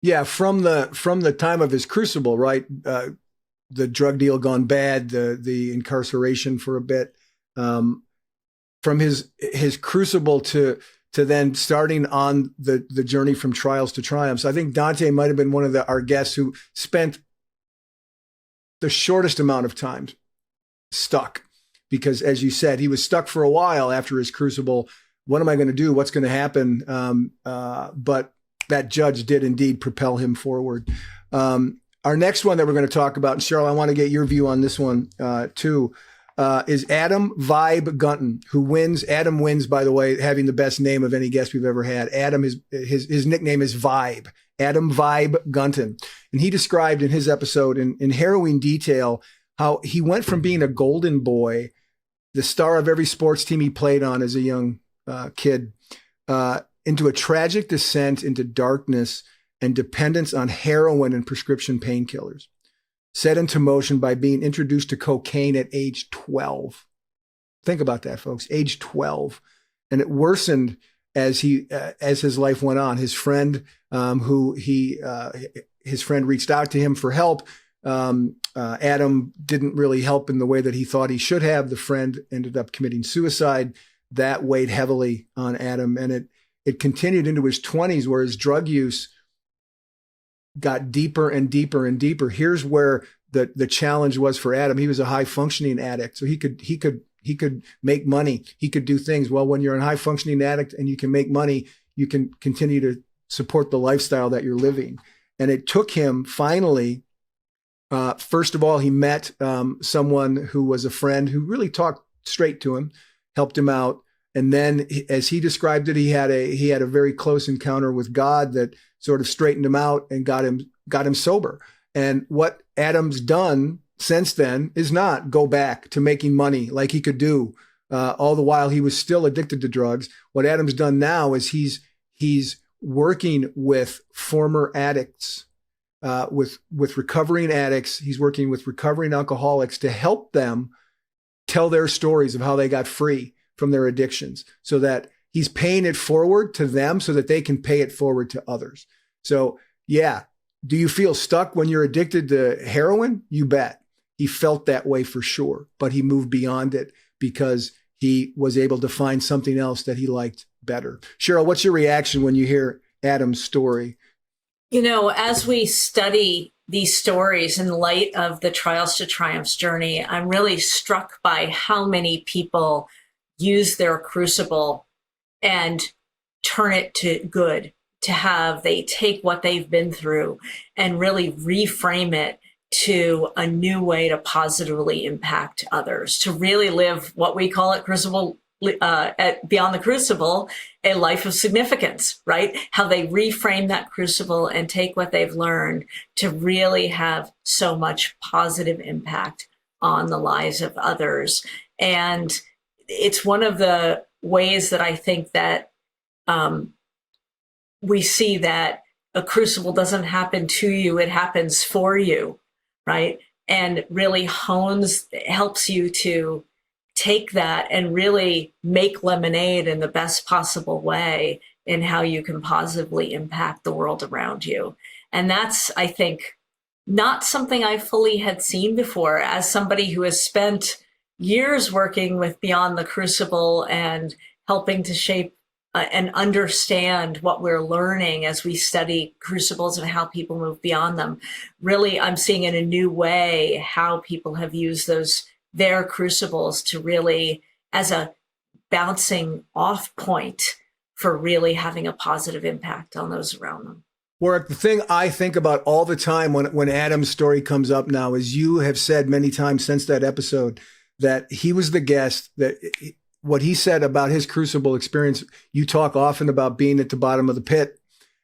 Yeah. From the time of his crucible, right? The drug deal gone bad, the incarceration for a bit, from his crucible to then starting on the journey from trials to triumphs. I think Dante might have been one of our guests who spent the shortest amount of time stuck, because as you said, he was stuck for a while after his crucible. What am I going to do? What's going to happen? But that judge did indeed propel him forward. Our next one that we're going to talk about, and Cheryl, I want to get your view on this one too, is Adam Vibe Gunton, who wins. Adam wins, by the way, having the best name of any guest we've ever had. Adam, his nickname is Vibe. Adam Vibe Gunton. And he described in his episode in harrowing detail how he went from being a golden boy, the star of every sports team he played on as a young kid, into a tragic descent into darkness and dependence on heroin and prescription painkillers, set into motion by being introduced to cocaine at age 12. Think about that, folks, age 12. And it worsened as his life went on. His friend, his friend reached out to him for help. Adam didn't really help in the way that he thought he should have. The friend ended up committing suicide. That weighed heavily on Adam. And it continued into his 20s, where his drug use got deeper and deeper and deeper. Here's where the challenge was for Adam. He was a high functioning addict. So he could make money. He could do things. Well, when you're a high functioning addict and you can make money, you can continue to support the lifestyle that you're living. And it took him finally, first of all, he met someone who was a friend who really talked straight to him, helped him out. And then, as he described it, he had a very close encounter with God that sort of straightened him out and got him sober. And what Adam's done since then is not go back to making money like he could do, all the while he was still addicted to drugs. What Adam's done now is he's working with former addicts, with recovering addicts. He's working with recovering alcoholics to help them tell their stories of how they got free from their addictions, so that he's paying it forward to them so that they can pay it forward to others. So yeah, do you feel stuck when you're addicted to heroin? You bet. He felt that way for sure, but he moved beyond it because he was able to find something else that he liked better. Cheryl, what's your reaction when you hear Adam's story? You know, as we study these stories in light of the Trials to Triumphs journey, I'm really struck by how many people use their crucible and turn it to good, they take what they've been through and really reframe it to a new way to positively impact others, to really live what we call at Crucible, beyond the Crucible, a life of significance, right? How they reframe that crucible and take what they've learned to really have so much positive impact on the lives of others. And it's one of the ways that I think that we see that a crucible doesn't happen to you, it happens for you, right? And really helps you to take that and really make lemonade in the best possible way in how you can positively impact the world around you. And that's, I think, not something I fully had seen before. As somebody who has spent years working with Beyond the Crucible and helping to shape and understand what we're learning as we study crucibles and how people move beyond them. Really, I'm seeing in a new way how people have used their crucibles to really as a bouncing off point for really having a positive impact on those around them. Warwick, the thing I think about all the time when Adam's story comes up now is, you have said many times since that episode that he was the guest, that what he said about his crucible experience, you talk often about being at the bottom of the pit.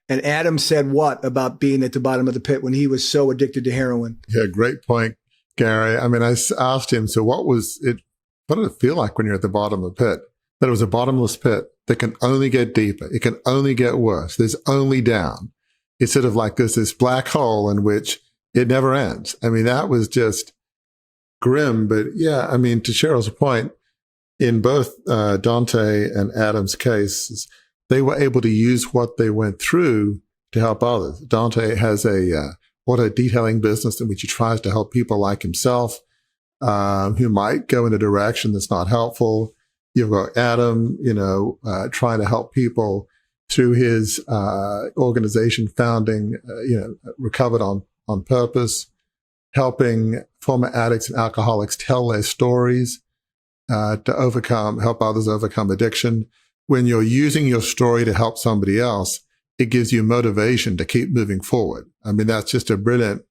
And Adam said what about being at the bottom of the pit when he was so addicted to heroin? Yeah, great point, Gary. I mean, I asked him, so what did it feel like when you're at the bottom of the pit? That it was a bottomless pit that can only get deeper. It can only get worse. There's only down. It's sort of like this black hole in which it never ends. I mean, that was just grim. But yeah, I mean, to Cheryl's point, in both Dante and Adam's cases, they were able to use what they went through to help others. Dante has a auto detailing business in which he tries to help people like himself who might go in a direction that's not helpful. You've got Adam, trying to help people through his organization founding, Recovered on Purpose, helping former addicts and alcoholics tell their stories to help others overcome addiction. When you're using your story to help somebody else, it gives you motivation to keep moving forward. I mean, that's just a brilliant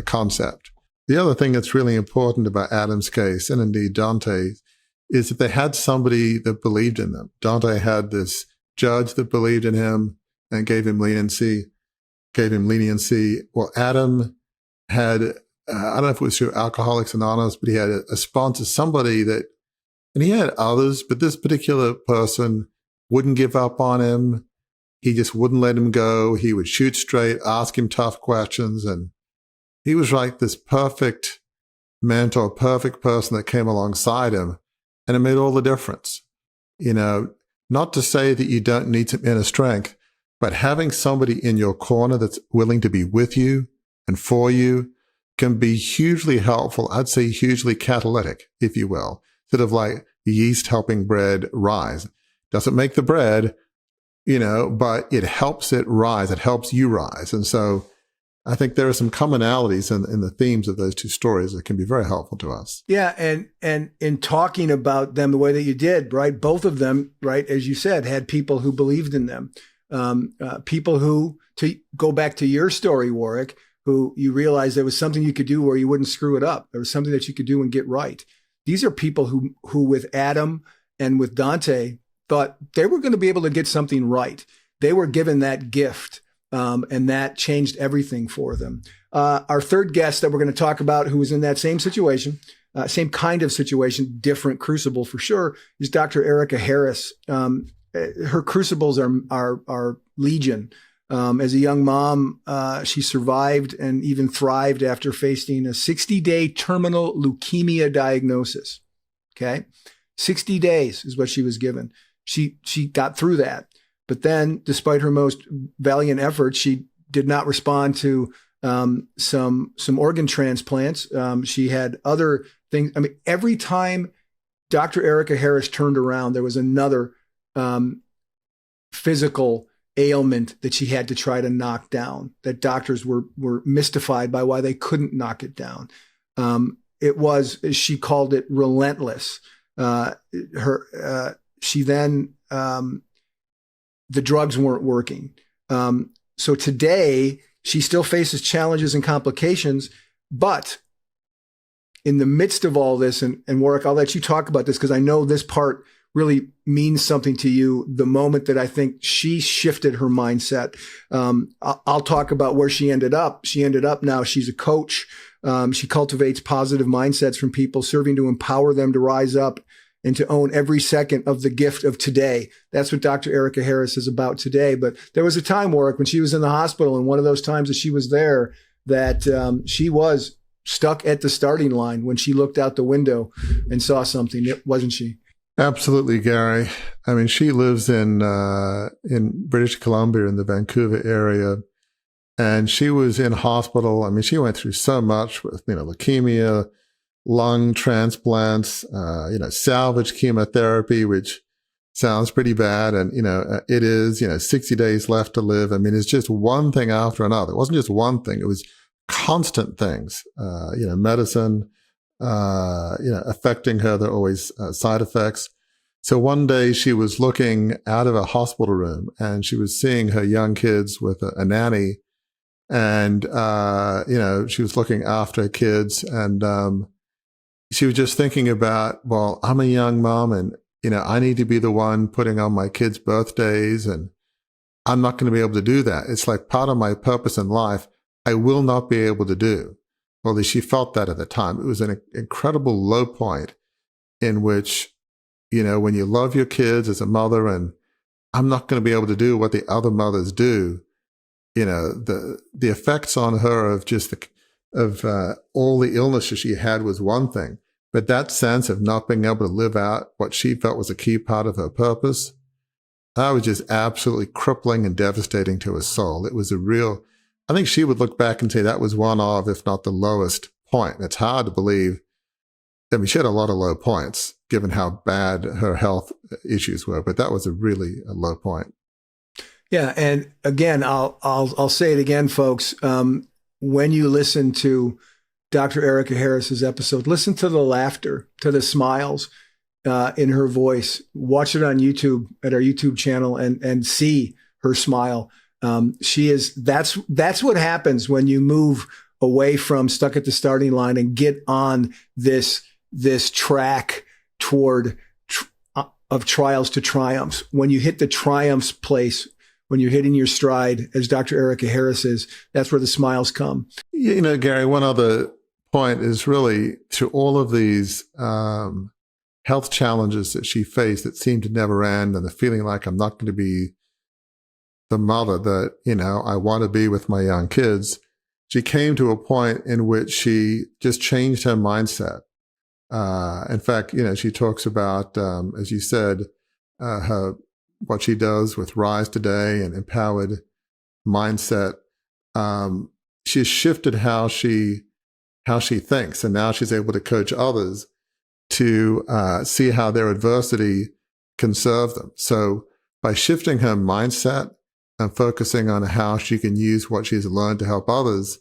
concept. The other thing that's really important about Adam's case, and indeed Dante's, is that they had somebody that believed in them. Dante had this judge that believed in him and gave him leniency. Well, Adam had, I don't know if it was through Alcoholics Anonymous, but he had a sponsor, somebody that, and he had others, but this particular person wouldn't give up on him. He just wouldn't let him go. He would shoot straight, ask him tough questions. And he was like this perfect mentor, perfect person that came alongside him. And it made all the difference. Not to say that you don't need some inner strength, but having somebody in your corner that's willing to be with you and for you can be hugely helpful. I'd say hugely catalytic, if you will. Sort of like yeast helping bread rise. Doesn't make the bread, but it helps it rise. It helps you rise. And so I think there are some commonalities in the themes of those two stories that can be very helpful to us. Yeah. And in talking about them the way that you did, right? Both of them, right, as you said, had people who believed in them. People who, to go back to your story, Warwick, who you realized there was something you could do where you wouldn't screw it up. There was something that you could do and get right. These are people who with Adam and with Dante thought they were going to be able to get something right. They were given that gift, and that changed everything for them. Our third guest that we're going to talk about, who was in that same situation, same kind of situation, different crucible for sure, is Dr. Erica Harris. Her crucibles are legion. As a young mom, she survived and even thrived after facing a 60-day terminal leukemia diagnosis. Okay. 60 days is what she was given. She got through that. But then, despite her most valiant efforts, she did not respond to some organ transplants. She had other things. I mean, every time Dr. Erica Harris turned around, there was another physical ailment that she had to try to knock down, that doctors were mystified by why they couldn't knock it down. It was, as she called it, relentless. She then, the drugs weren't working. So today she still faces challenges and complications, but in the midst of all this, and Warwick, I'll let you talk about this because I know this part really means something to you. The moment that I think she shifted her mindset, I'll talk about where she ended up. She ended up now, she's a coach. She cultivates positive mindsets from people, serving to empower them to rise up and to own every second of the gift of today. That's what Dr. Erica Harris is about today. But there was a time, Warwick, when she was in the hospital, and one of those times that she was there, that she was stuck at the starting line when she looked out the window and saw something, wasn't she? Absolutely, Gary. I mean, she lives in British Columbia in the Vancouver area, and she was in hospital. I mean, she went through so much with, leukemia, lung transplants, salvage chemotherapy, which sounds pretty bad. And, it is, 60 days left to live. I mean, it's just one thing after another. It wasn't just one thing. It was constant things, medicine, affecting her. There are always side effects. So one day she was looking out of a hospital room and she was seeing her young kids with a nanny. And, she was looking after her kids, and, she was just thinking about, well, I'm a young mom and, I need to be the one putting on my kids' birthdays, and I'm not going to be able to do that. It's like part of my purpose in life I will not be able to do. Well, at least she felt that at the time. It was an incredible low point in which, when you love your kids as a mother and I'm not going to be able to do what the other mothers do, the effects on her of just all the illnesses she had was one thing, but that sense of not being able to live out what she felt was a key part of her purpose, that was just absolutely crippling and devastating to her soul. It was I think she would look back and say that was one of, if not the lowest point. It's hard to believe. I mean, she had a lot of low points given how bad her health issues were, but that was a low point. Yeah. And again, I'll say it again, folks. When you listen to Dr. Erica Harris's episode, listen to the laughter, to the smiles in her voice. Watch it on YouTube at our YouTube channel and see her smile. That's what happens when you move away from stuck at the starting line and get on this track toward of trials to triumphs. When you hit the triumphs place, when you're hitting your stride, as Dr. Erica Harris is, that's where the smiles come. Gary, one other point is really through all of these health challenges that she faced that seemed to never end, and the feeling like I'm not going to be the mother that, I want to be with my young kids, she came to a point in which she just changed her mindset. In fact, she talks about, as you said, what she does with Rise Today and Empowered Mindset. She's shifted how she thinks, and now she's able to coach others to see how their adversity can serve them. So by shifting her mindset and focusing on how she can use what she's learned to help others,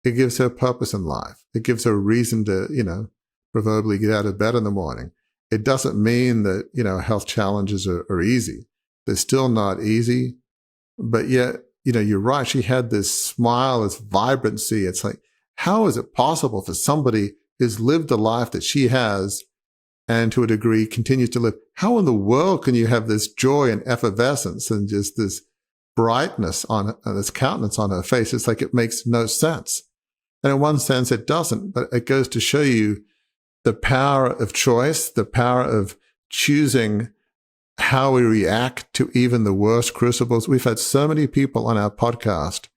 it gives her purpose in life. It gives her a reason to, proverbially get out of bed in the morning. It doesn't mean that, health challenges are easy. They're still not easy, but yet, you're right. She had this smile, this vibrancy. It's like, how is it possible for somebody who's lived the life that she has and to a degree continues to live? How in the world can you have this joy and effervescence and just this brightness on this countenance on her face? It's like it makes no sense. And in one sense, it doesn't, but it goes to show you the power of choice, the power of choosing how we react to even the worst crucibles. We've had so many people on our podcast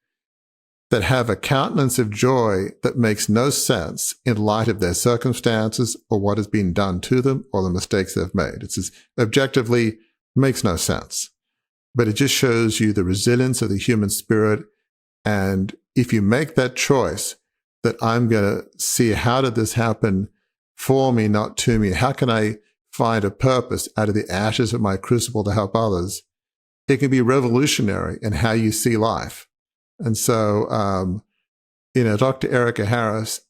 that have a countenance of joy that makes no sense in light of their circumstances or what has been done to them or the mistakes they've made. It's just objectively makes no sense. But it just shows you the resilience of the human spirit. And if you make that choice that I'm going to see how did this happen for me, not to me, how can I find a purpose out of the ashes of my crucible to help others, it can be revolutionary in how you see life. And so, Dr. Erica Harris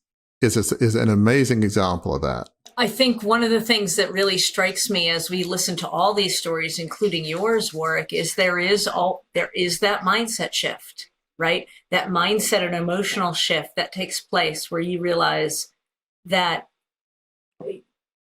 is an amazing example of that. I think one of the things that really strikes me as we listen to all these stories, including yours, Warwick, is there is that mindset shift, right? That mindset and emotional shift that takes place where you realize that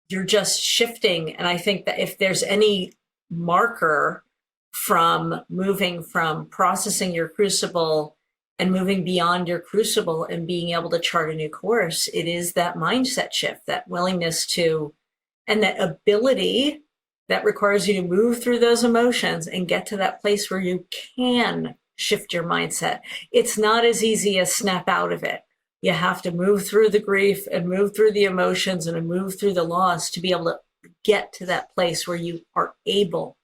you're just shifting. And I think that if there's any marker from moving from processing your crucible and moving beyond your crucible and being able to chart a new course, it is that mindset shift, that willingness to, and that ability that requires you to move through those emotions and get to that place where you can shift your mindset. It's not as easy as snap out of it. You have to move through the grief and move through the emotions and move through the loss to be able to get to that place where you are able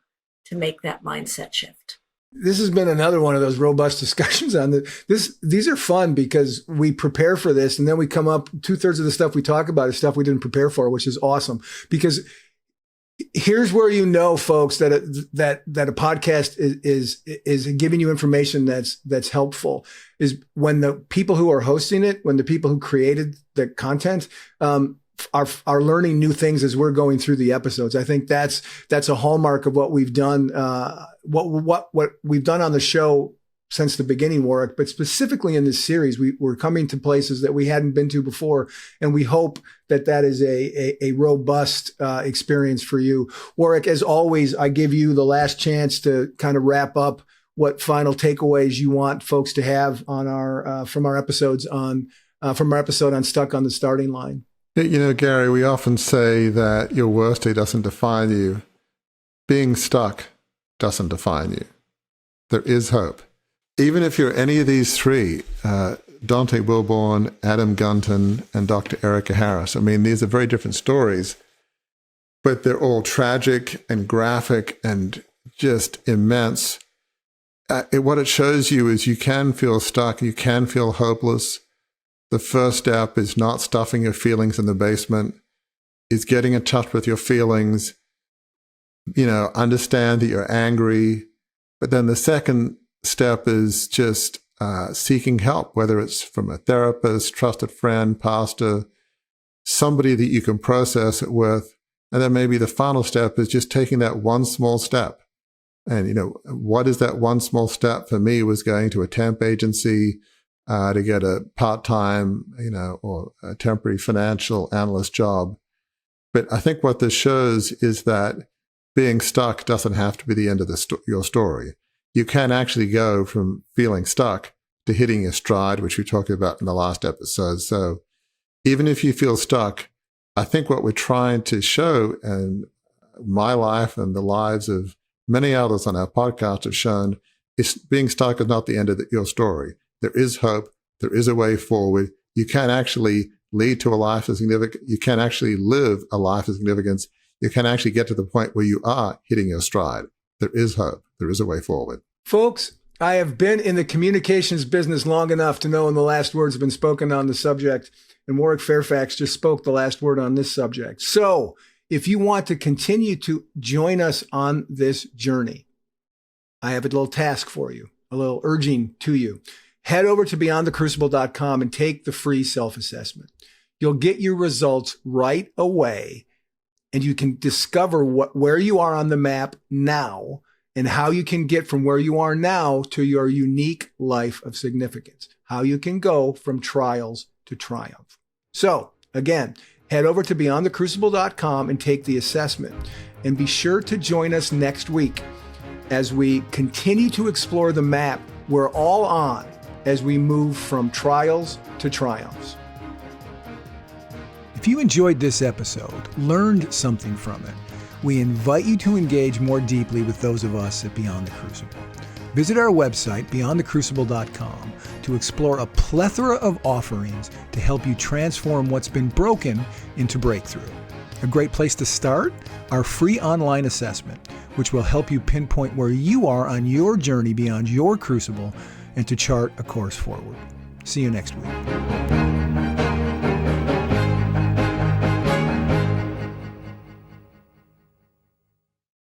to make that mindset shift. This has been another one of those robust discussions on this. These are fun because we prepare for this and then we come up, 2/3 of the stuff we talk about is stuff we didn't prepare for, which is awesome. Because here's where you know, folks, that a podcast is giving you information that's helpful, is when the people who are hosting it, when the people who created the content, are learning new things as we're going through the episodes. I think that's a hallmark of what we've done, what we've done on the show since the beginning, Warwick, but specifically in this series, we're coming to places that we hadn't been to before. And we hope that is a robust experience for you. Warwick, as always, I give you the last chance to kind of wrap up what final takeaways you want folks to have on from our episode on Stuck on the Starting Line. Gary, we often say that your worst day doesn't define you. Being stuck doesn't define you. There is hope. Even if you're any of these three, Dante Wilborn, Adam Gunton, and Dr. Erica Harris, I mean, these are very different stories, but they're all tragic and graphic and just immense. What it shows you is you can feel stuck, you can feel hopeless. The first step is not stuffing your feelings in the basement, is getting in touch with your feelings, understand that you're angry. But then the second step is just seeking help, whether it's from a therapist, trusted friend, pastor, somebody that you can process it with. And then maybe the final step is just taking that one small step. And, what is that one small step? For me, was going to a temp agency, to get a part-time, or a temporary financial analyst job. But I think what this shows is that being stuck doesn't have to be the end of your story. You can actually go from feeling stuck to hitting your stride, which we talked about in the last episode. So even if you feel stuck, I think what we're trying to show, and my life and the lives of many others on our podcast have shown, is being stuck is not the end of your story. There is hope. There is a way forward. You can actually lead to a life of significance. You can actually live a life of significance. You can actually get to the point where you are hitting your stride. There is hope. There is a way forward. Folks, I have been in the communications business long enough to know when the last words have been spoken on the subject, and Warwick Fairfax just spoke the last word on this subject. So if you want to continue to join us on this journey, I have a little task for you, a little urging to you. Head over to beyondthecrucible.com and take the free self-assessment. You'll get your results right away, and you can discover where you are on the map now and how you can get from where you are now to your unique life of significance, how you can go from trials to triumph. So again, head over to beyondthecrucible.com and take the assessment, and be sure to join us next week as we continue to explore the map we're all on as we move from trials to triumphs. If If you enjoyed this episode, learned something from it, we invite you to engage more deeply with those of us at Beyond the Crucible. Visit our website, beyondthecrucible.com, to explore a plethora of offerings to help you transform what's been broken into breakthrough. A great place to start? Our free online assessment, which will help you pinpoint where you are on your journey beyond your crucible and to chart a course forward. See you next week.